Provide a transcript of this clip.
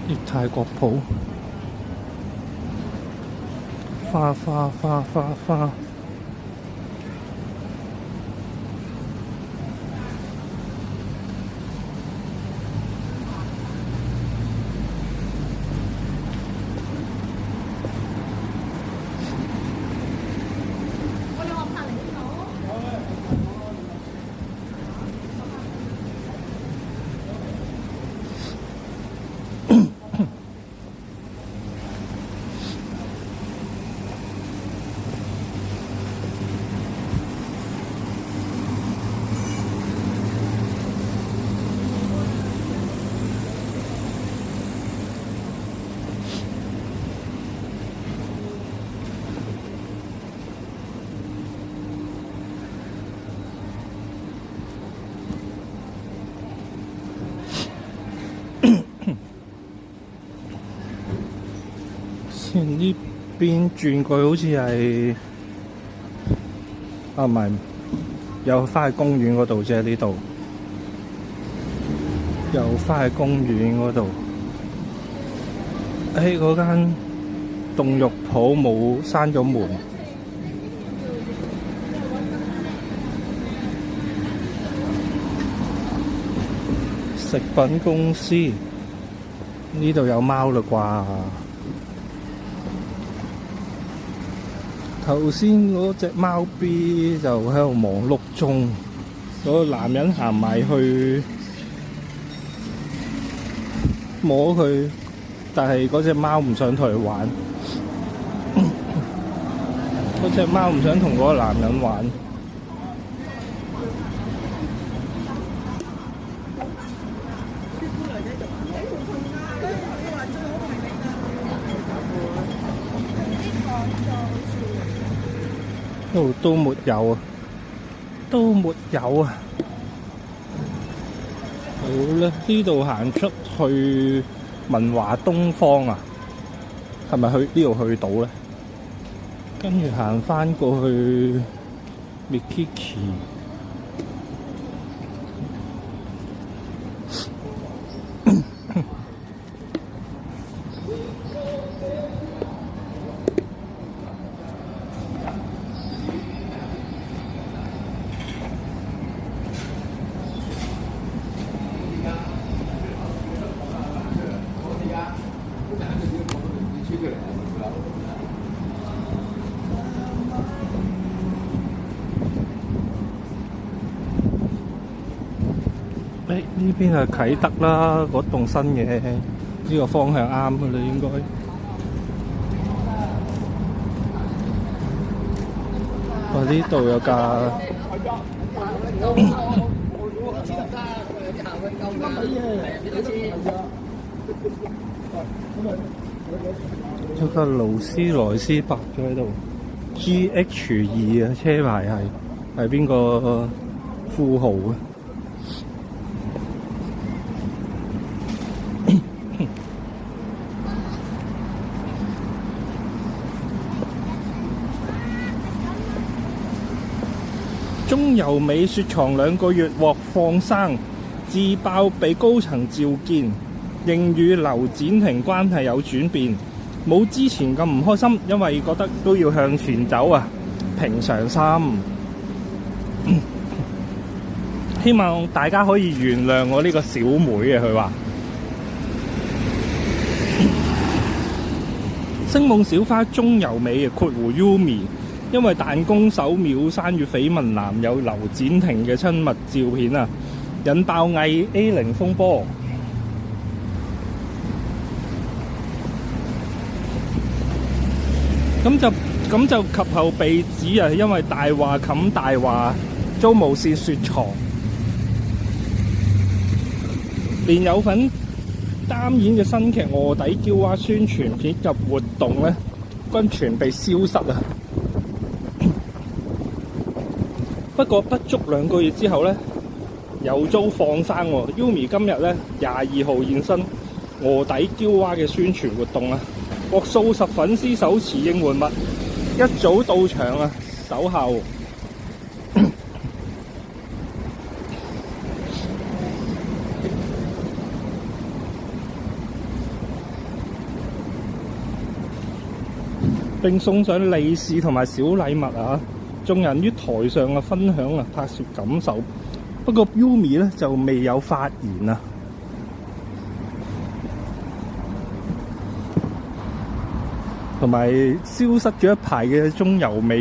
啲泰國鋪，花花花花花。呢邊轉過去好似係唔係，又翻去公園嗰度啫。呢度又翻去公園嗰度。嗰間凍肉鋪冇閂咗門。食品公司呢度有貓啦啩？頭先嗰隻貓 B 就喺度忙碌中，嗰個男人行埋去摸佢，但係嗰隻貓唔想同佢玩，嗰隻貓唔想同嗰個男人玩。都沒有啊，都沒有啊。好啦，呢度行出去文華東方啊，係咪去呢度去到咧？跟住行翻過去 Mikiki。呢邊係啟德啦，嗰棟新嘅呢個方向啱㗎啦，應該。呢度有架有架勞斯萊斯泊咗喺度 ，GH2啊，車牌係邊個富豪啊？中油美雪藏2個月獲放生，自爆被高層召見，仍與劉展廷關係有轉變，冇之前咁唔開心，因為覺得都要向前走啊，平常心。希望大家可以原諒我呢個小妹啊，佢話。星夢小花中油美括弧 Yumi。因為彈弓手秒刪與緋聞男友劉展廷嘅親密照片啊，引爆偽 A0 風波。咁就及後被指啊，因為大話冚大話，遭無線雪藏，連有份擔演嘅新劇臥底嬌娃宣傳片及活動咧，均全被消失啊！不過不足2個月之後咧，又遭放生喎。Yumi 今日咧22號現身臥底嬌娃嘅宣傳活動啊，獲數十粉絲手持應援物，一早到場啊，守候。並送上利是同埋小禮物啊！眾人於台上啊分享啊拍攝感受。不過 Yumi 咧就未有發言啊，同埋消失咗一排嘅中由美。